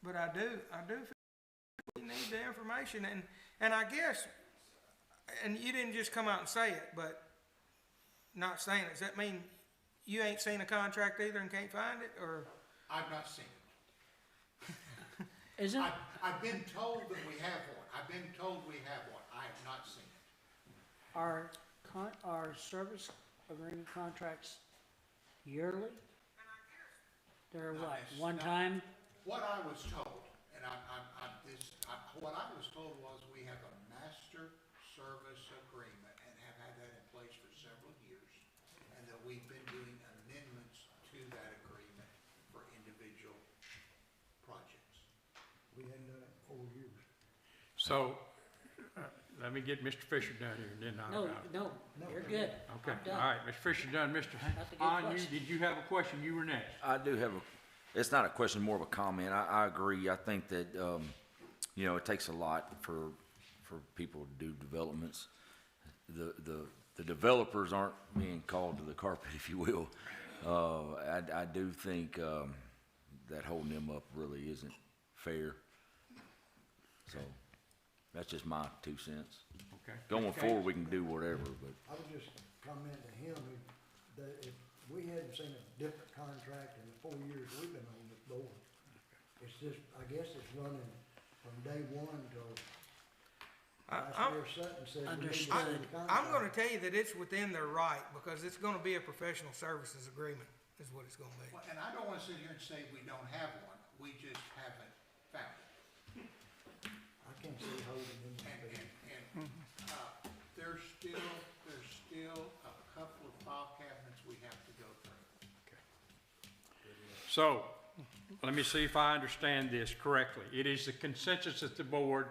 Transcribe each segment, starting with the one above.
but I do feel we need the information, and I guess, and you didn't just come out and say it, but not saying it, does that mean you ain't seen a contract either and can't find it, or? I've not seen it. Isn't, I've been told that we have one. I've been told we have one. I have not seen it. our service agreement contracts yearly? They're what, one time? What I was told, and what I was told was we have a master service agreement and have had that in place for several years, and that we've been doing amendments to that agreement for individual projects. We hadn't done it in 4 years. So, let me get Mr. Fisher down here, and then I'll. No, you're good. Okay, I'm done. all right, Mr. Fisher done. Mr. That's a good Hahn, question. did you have a question? You were next. I do have it's not a question, more of a comment. I agree. I think that, you know, it takes a lot for people to do developments. The developers aren't being called to the carpet, if you will. I do think, that holding them up really isn't fair. So, that's just my 2 cents. Okay. Going forward, we can do whatever, but. I would just comment to him, that if we hadn't seen a different contract in the 4 years we've been on this board, it's just, I guess it's running from day one till last year Sutton said we need to see Understood. the contract. I'm gonna tell you that it's within their right, because it's gonna be a professional services agreement, is what it's gonna be. Well, and I don't want to sit here and say we don't have one. We just haven't found it. I can't see holding them. And there's still a couple of file cabinets we have to go through. So, let me see if I understand this correctly. It is the consensus at the board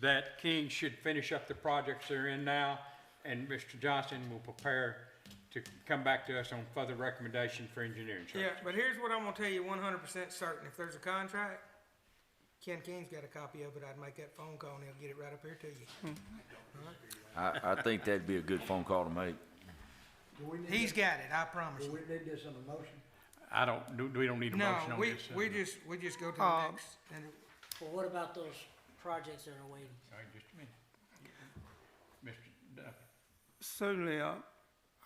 that King should finish up the projects they're in now, and Mr. Johnson will prepare to come back to us on further recommendation for engineering Yeah, services. but here's what I'm gonna tell you 100% certain. If there's a contract, Ken King's got a copy of it. I'd make that phone call and he'll get it right up here to you. I think that'd be a good phone call to make. Do we need He's to- got it, I promise Do you. we need this in a motion? We don't need a No, motion on we this. we just go to the next, and Well, what about those projects that are waiting? All right, just a minute. Mr. Duffy. Certainly,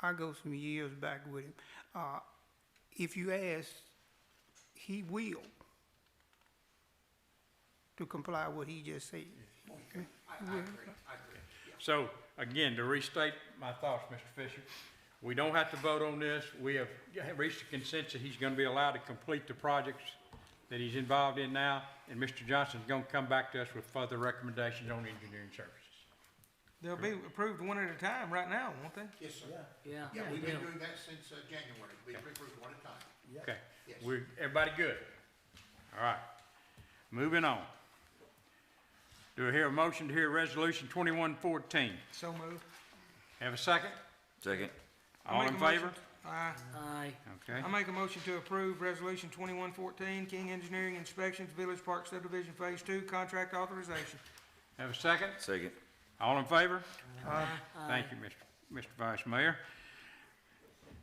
I go some years back with him. If you ask, he will to comply what he just said. I agree. Yeah. So, again, to restate my thoughts, Mr. Fisher, we don't have to vote on this. We have reached a consensus. He's gonna be allowed to complete the projects that he's involved in now, and Mr. Johnson's gonna come back to us with further recommendations on engineering services. they'll be approved one at a time right now, won't they? Yes, sir. Yeah. Yeah, we've yeah. been doing that since January. We've approved one at a time. Yeah. Okay, Yes. everybody good? All right, moving on. Do I hear a motion to hear Resolution 2114? So moved. Have a second? Second. All in favor? Aye. Aye. Okay, I make a motion to approve Resolution 2114, King Engineering Inspections, Village Park Subdivision Phase 2, contract authorization. have a second? Second. All in favor? Aye. Thank you, Mr. Vice Mayor.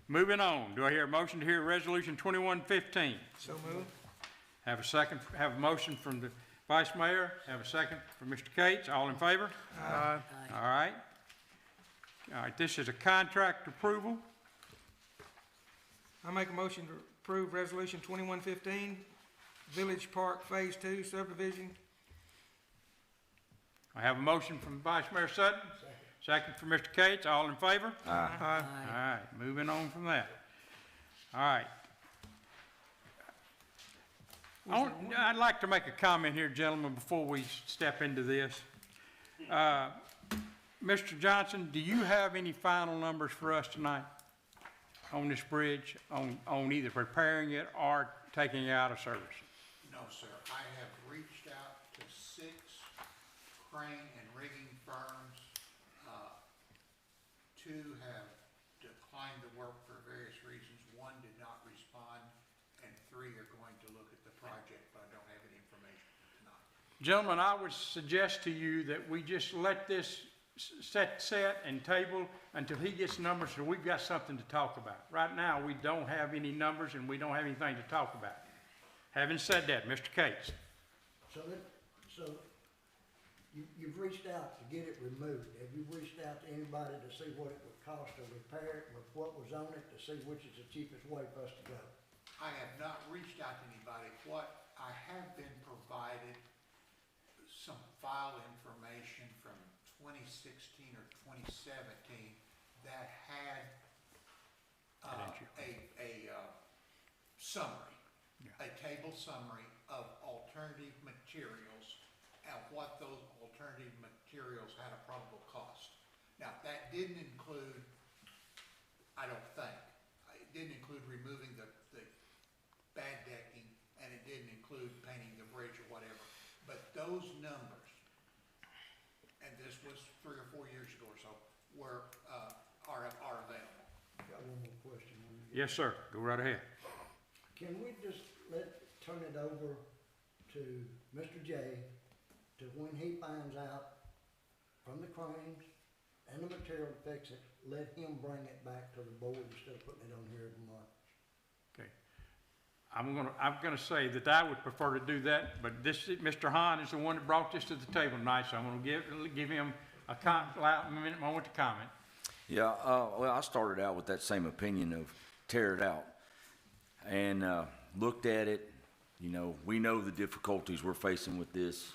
Moving on, do I hear a motion to hear Resolution 2115? So moved. Have a second, have a motion from the Vice Mayor, have a second from Mr. Cates, all in favor? Aye. All right. All right, this is a contract approval. I make a motion to approve Resolution 2115, Village Park Phase 2 subdivision. I have a motion from Vice Mayor Sutton, second from Mr. Cates, all in favor? Aye. All right, moving on from that. All right. I'd like to make a comment here, gentlemen, before we step into this. Mr. Johnson, do you have any final numbers for us tonight on this bridge, on either preparing it or taking it out of service? No, sir. I have reached out to 6 crane and rigging firms. 2 have declined the work for various reasons. 1 did not respond, and 3 are going to look at the project, but I don't have any information tonight. Gentlemen, I would suggest to you that we just let this set and table until he gets numbers, so we've got something to talk about. Right now, we don't have any numbers and we don't have anything to talk about. Having said that, Mr. Cates, So you've reached out to get it removed. Have you reached out to anybody to see what it would cost to repair it with what was on it, to see which is the cheapest way for us to go? I have not reached out to anybody. What I have been provided some file information from 2016 or 2017 that had a summary, a table summary of alternative materials and what those alternative materials had a probable cost. Now, that didn't include, I don't think, it didn't include removing the bad decking, and it didn't include painting the bridge or whatever. But those numbers, and this was 3 or 4 years ago or so, are available. Got one more question. yes, sir, go right ahead. Can we just turn it over to Mr. J to when he finds out from the cranes and the material to fix it, let him bring it back to the board instead of putting it on here every month? Okay. I'm gonna say that I would prefer to do that, but Mr. Hahn is the one that brought this to the table tonight, so I'm gonna give him a moment to comment. Yeah, well, I started out with that same opinion of tear it out, and looked at it. You know, we know the difficulties we're facing with this.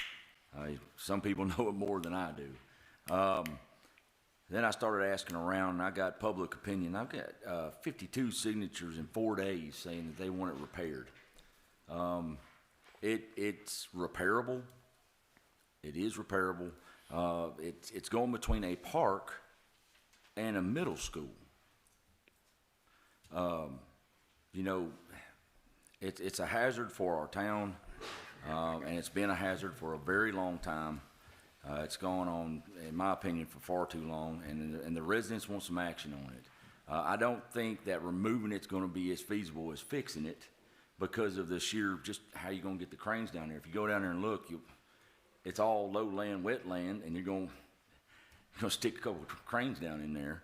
Some people know it more than I do. Then I started asking around, and I got public opinion. I've got 52 signatures in 4 days saying that they want it repaired. It's repairable. It is repairable. It's going between a park and a middle school. You know, it's a hazard for our town, and it's been a hazard for a very long time. It's gone on, in my opinion, for far too long, and the residents want some action on it. I don't think that removing it's going to be as feasible as fixing it because of the sheer, just how you're going to get the cranes down there. If you go down there and look, it's all low land, wet land, and you're going to stick a couple of cranes down in there.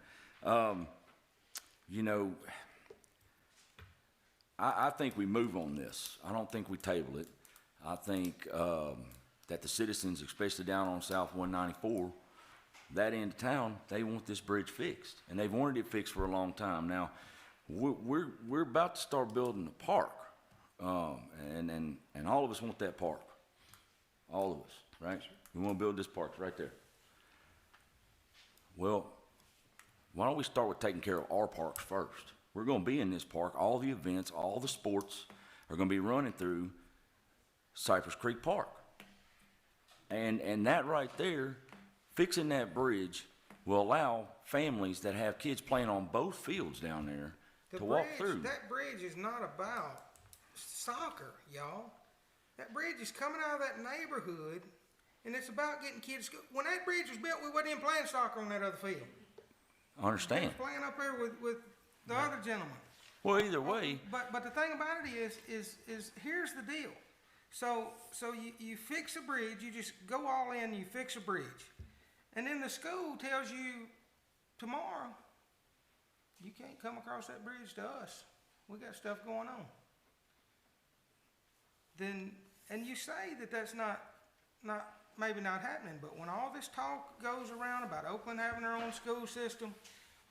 You know, I think we move on this. I don't think we table it. I think that the citizens, especially down on South 194, that end of town, they want this bridge fixed, and they've wanted it fixed for a long time. Now, we're about to start building a park, and all of us want that park. All of us, right? We want to build this park right there. Well, why don't we start with taking care of our parks first? We're going to be in this park. All the events, all the sports are going to be running through Cypress Creek Park. And that right there, fixing that bridge will allow families that have kids playing on both fields down there to walk through. That bridge is not about soccer, y'all. That bridge is coming out of that neighborhood, and it's about getting kids. When that bridge was built, we wasn't even playing soccer on that other field. I understand. We was playing up there with the other gentleman. Well, either way. But the thing about it is here's the deal. So you fix a bridge, you just go all in, you fix a bridge. And then the school tells you tomorrow, you can't come across that bridge to us. We got stuff going on. Then, and you say that that's maybe not happening, but when all this talk goes around about Oakland having their own school system,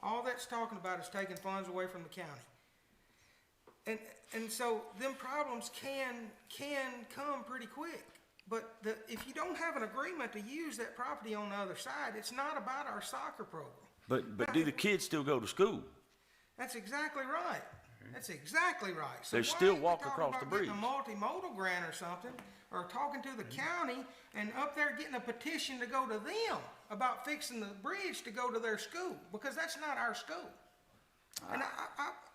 all that's talking about is taking funds away from the county. And so them problems can come pretty quick. But if you don't have an agreement to use that property on the other side, it's not about our soccer program. But do the kids still go to school? That's exactly right. That's exactly right. So They still walk across the bridge. Getting a multimodal grant or something, or talking to the county and up there getting a petition to go to them about fixing the bridge to go to their school, because that's not our school. And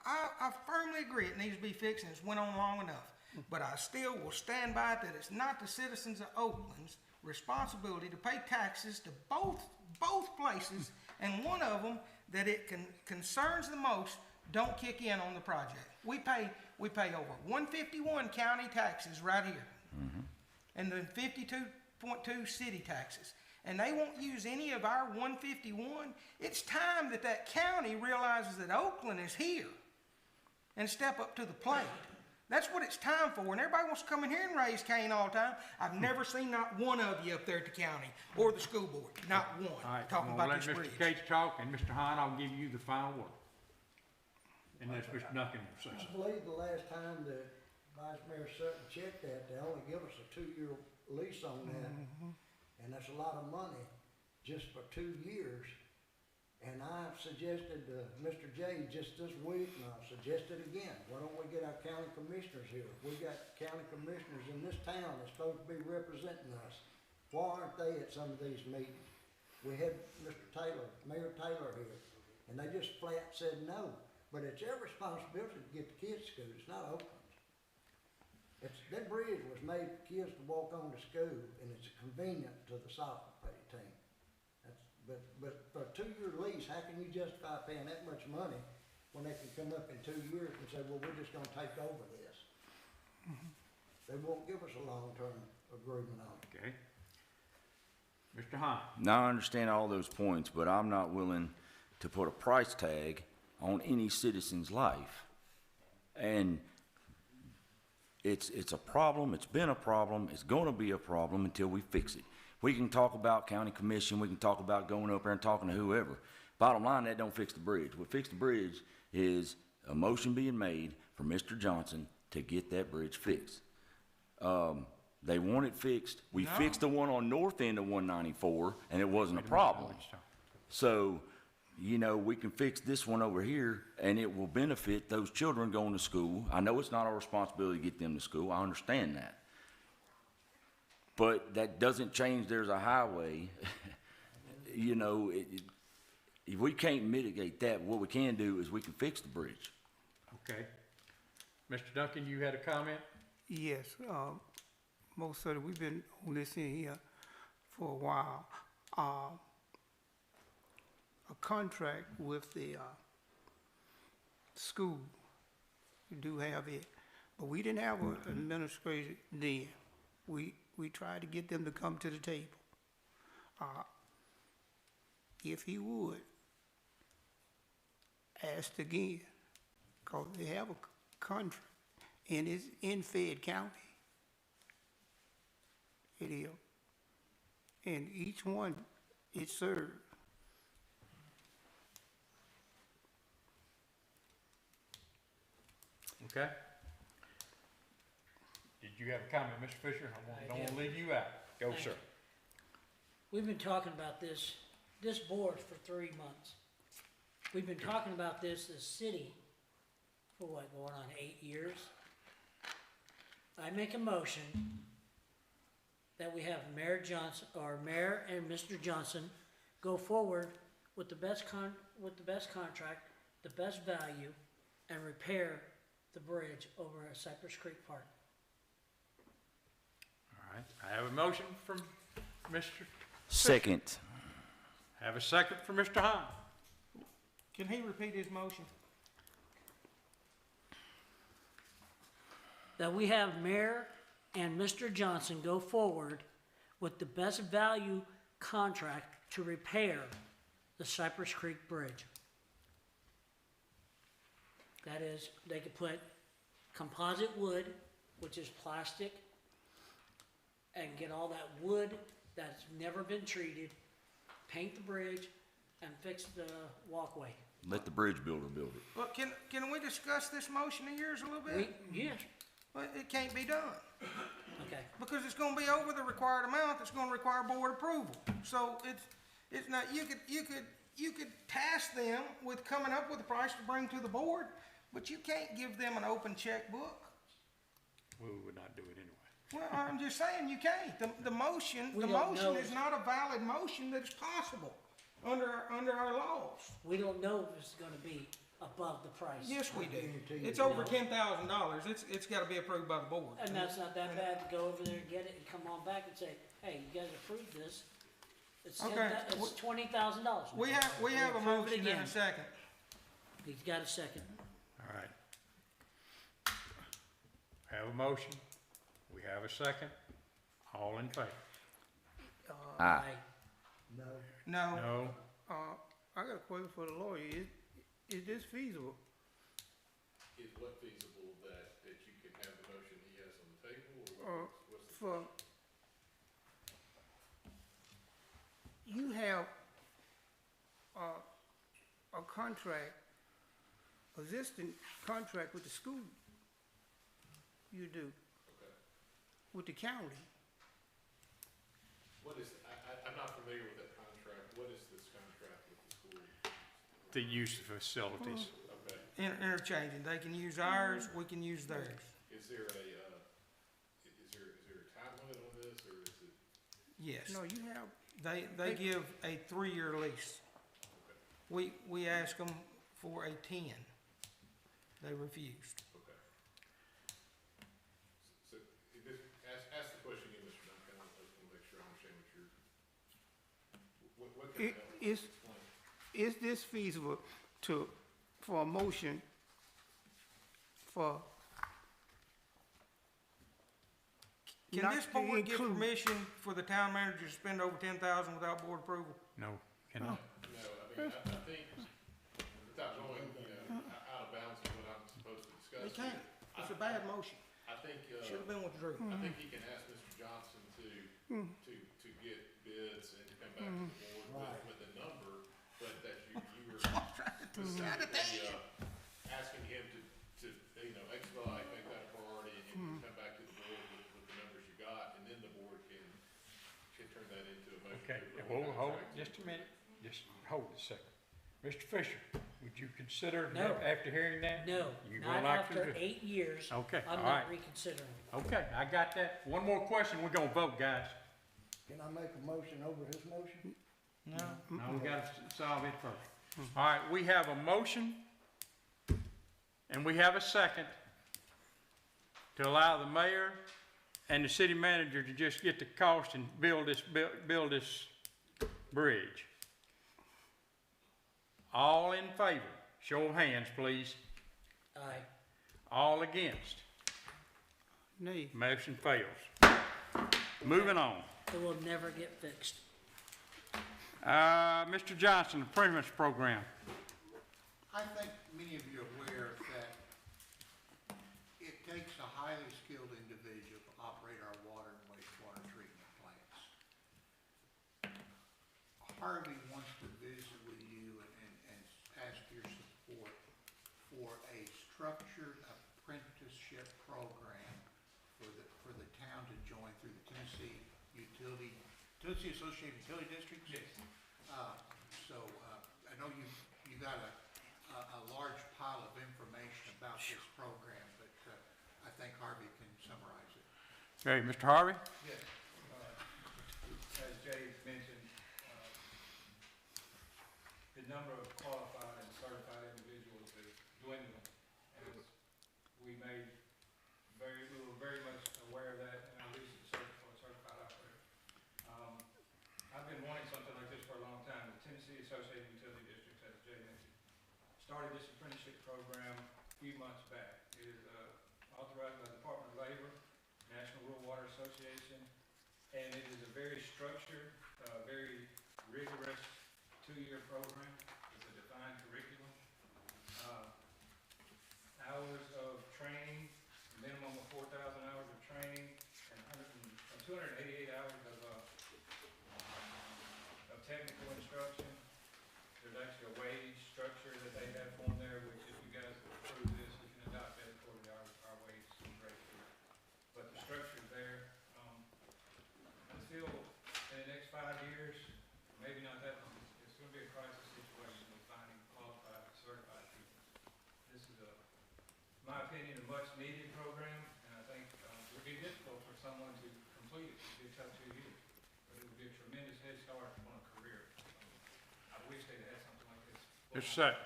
I firmly agree it needs to be fixed, and it's went on long enough. But I still will stand by it that it's not the citizens of Oakland's responsibility to pay taxes to both places, and one of them that it concerns the most don't kick in on the project. We pay over 151 county taxes right here, and then 52.2 city taxes. And they won't use any of our 151. It's time that county realizes that Oakland is here and step up to the plate. That's what it's time for, and everybody wants to come in here and raise Cain all the time. I've never seen not one of you up there at the county or the school board, not one, All right, talking I'm gonna about let this Mr. bridge. Cates talk, and Mr. Hine, I'll give you the final word. Unless Mr. Duncan will say I something. believe the last time that Vice Mayor Sutton checked that, they only give us a 2-year lease on that. And that's a lot of money just for 2 years. And I suggested to Mr. J just this week, and I'll suggest it again, why don't we get our county commissioners here? We got county commissioners in this town that's supposed to be representing us. Why aren't they at some of these meetings? We had Mr. Taylor, Mayor Taylor here, and they just flat said no. But it's their responsibility to get the kids to school, it's not Oakland's. That bridge was made for kids to walk on to school, and it's convenient to the soccer team. But for a 2-year lease, how can you justify paying that much money when they can come up in 2 years and say, well, we're just gonna take over this? They won't give us a long-term agreement on it. Okay. Mr. Hine, Now, I understand all those points, but I'm not willing to put a price tag on any citizen's life. And it's a problem, it's been a problem, it's gonna be a problem until we fix it. We can talk about county commission, we can talk about going up there and talking to whoever. Bottom line, that don't fix the bridge. What fixed the bridge is a motion being made for Mr. Johnson to get that bridge fixed. They want it fixed. We No. fixed the one on north end of 194, and it wasn't a problem. So, you know, we can fix this one over here, and it will benefit those children going to school. I know it's not our responsibility to get them to school, I understand that. But that doesn't change there's a highway. You know, if we can't mitigate that, what we can do is we can fix the bridge. okay. Mr. Duncan, you had a comment? Yes, most certainly, we've been on this in here for a while. A contract with the, school, we do have it, but we didn't have an administrator then. We tried to get them to come to the table. If he would, ask again, cause they have a contract, and it's in Fayette County. It is. And each one, it served. Okay. Did you have a comment, Mr. Fisher? Don't want to leave you out. Go, Thank sir. you. We've been talking about this board for 3 months. We've been talking about this city for what, going on 8 years? I make a motion that we have Mayor Johnson, or Mayor and Mr. Johnson go forward with the best contract, the best value, and repair the bridge over at Cypress Creek Park. All right. I have a motion from Mr. Second. I have a second from Mr. Hine. Can he repeat his motion? That we have Mayor and Mr. Johnson go forward with the best value contract to repair the Cypress Creek Bridge. That is, they could put composite wood, which is plastic, and get all that wood that's never been treated, paint the bridge, and fix the walkway. Let the bridge builder build it. Well, can we discuss this motion of yours a little bit? Yes, Well, it can't be done, okay. because it's gonna be over the required amount, that's gonna require board approval. So it's not, you could task them with coming up with a price to bring to the board, but you can't give them an open checkbook. We would not do it anyway. Well, I'm just saying, you can't. The motion We don't know. is not a valid motion that is possible under our laws. We don't know if it's gonna be above the price. Yes, we do. guarantee you It's we over know. $10,000. It's gotta be approved by the board. And that's not that bad to go over there and get it and come on back and say, hey, you guys approved this. It's Okay. it's $20,000. We have a We'll approve it motion in a again. second. He's got a second. All right. Have a motion. We have a second. All in favor? Aye. No, No. No. I got a question for the lawyer. Is this feasible? Is what feasible that you can you have a contract, existing contract with the school. You do. With the county. What is, I'm not familiar with that contract. What is this contract with the school? The use of facilities. Okay. Interchanging, they can use ours, we can use theirs. Is there a, is there a time limit on this, or is it? Yes, No, you have, they give a 3-year lease. Okay. We asked them for a 10. They refused. Okay. So, ask the question again, Mr. Duncan. I just want to make sure I understand what can I help you explain? is this feasible for a motion for Can not this to board give include- permission for the town manager to spend over 10,000 without board approval? No, cannot. No, I mean, I think, without going, out of bounds of what I'm supposed to discuss. They can't, it's a bad motion, I think, should have been withdrew. I think he can ask Mr. Johnson to get bids and to come back to the board with a number, but that you were specifically, asking him to, expedite, make that a priority, and come back to the board with the numbers you got, and then the board can turn that into a motion. Okay, to approve well, the hold, contract. just a minute, just hold a second. Mr. Fisher, would you consider, No. after hearing that? No, You not will not after consider- 8 years. Okay, I'm all not right. reconsidering. Okay, I got that. One more question, we're gonna vote, guys. Can I make a motion over his motion? No, Now, we gotta solve it first. All right, we have a motion, and we have a second to allow the mayor and the city manager to just get the cost and build this bridge. All in favor, show of hands, please. Aye. All against, nay? motion fails. Moving on. It will never get fixed. Mr. Johnson, apprentice program. I think many of you are aware that it takes a highly skilled individual to operate our water and wastewater treatment plants. Harvey wants to visit with you and ask your support for a structured apprenticeship program for the town to join through the Tennessee Associated Utility Districts? Yes. I know you got a large pile of information about this program, but I think Harvey can summarize it. Okay, Mr. Harvey? Yes, as Jay mentioned, the number of qualified and certified individuals is dwindling. And we were very much aware of that in our recent search for a certified operator. I've been wanting something like this for a long time. The Tennessee Associated Utility Districts, as Jay mentioned, started this apprenticeship program a few months back. It is authorized by the Department of Labor, National Rural Water Association, and it is a very structured, very rigorous 2-year program with a defined curriculum. Hours of training, minimum of 4,000 hours of training, and 288 hours of technical instruction. There's actually a wage structure that they have on there, which if you guys approve this, we can adopt that according to our wage rate. But the structure's there. I feel in the next 5 years, maybe not that long, it's gonna be a crisis situation with finding qualified, certified people. This is my opinion, a much needed program, and I think, it would be difficult for someone to complete it. It'd be a tough 2 years, but it would be a tremendous head start on a career. I wish they'd had something like this. Just a sec.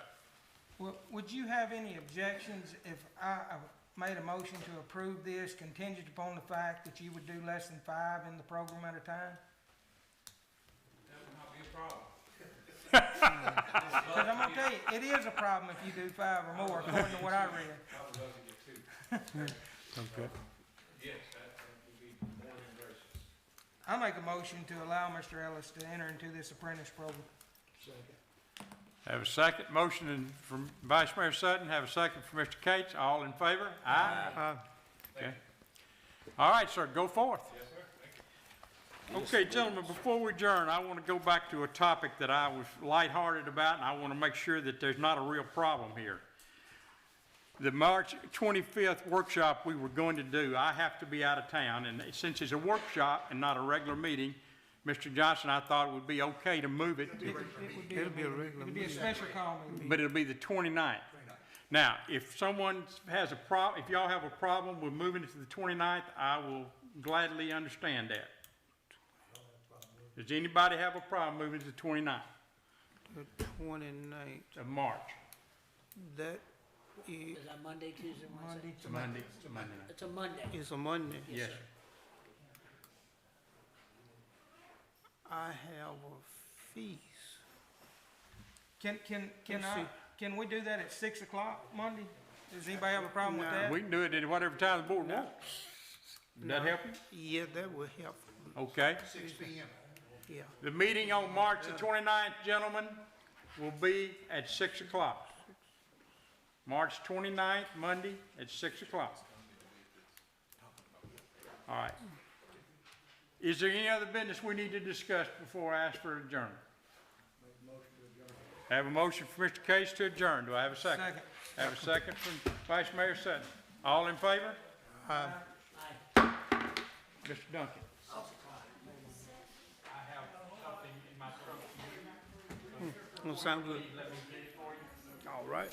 well, would you have any objections if I made a motion to approve this contingent upon the fact that you would do less than 5 in the program at a time? That would not be a problem. Because I'm gonna tell you, it is a problem if you do 5 or more, according to what I read. I would love to get 2. Okay. Yes, that would be more than gracious. I make a motion to allow Mr. Ellis to enter into this apprentice program. Second. Have a second motion from Vice Mayor Sutton, have a second from Mr. Cates. All in favor? Aye. Okay. All right, sir, go forth. Yes, sir, thank you. Okay, gentlemen, before we adjourn, I want to go back to a topic that I was lighthearted about, and I want to make sure that there's not a real problem here. The March 25th workshop we were going to do, I have to be out of town, and since it's a workshop and not a regular meeting, Mr. Johnson, I thought it would be okay to move it, It'll be a regular It'd be a meeting. special call meeting. but it'll be the 29th. Now, if someone has a if y'all have a problem with moving it to the 29th, I will gladly understand that. Does anybody have a problem moving to the 29th The 29th, of March? that Is that Monday, Tuesday, Wednesday? It's a Monday. It's a Monday night. It's a Monday. is a Monday. Yes, sir. I have a feast. Can we do that at 6 o'clock Monday? Does anybody have a problem with that? We can do it at whatever time the board wants. Does that help you? Yeah, that will help. Okay. 6 p.m. Yeah. The meeting on March the 29th, gentlemen, will be at 6 o'clock. March 29th, Monday, at 6 o'clock. All right. Is there any other business we need to discuss before I ask for adjournment? I have a motion for Mr. Case to adjourn. Do I have a second? Second. I have a second from Vice Mayor Sutton. All in favor? Aye. Mr. Duncan. I have something in my throat. Sound good. All right.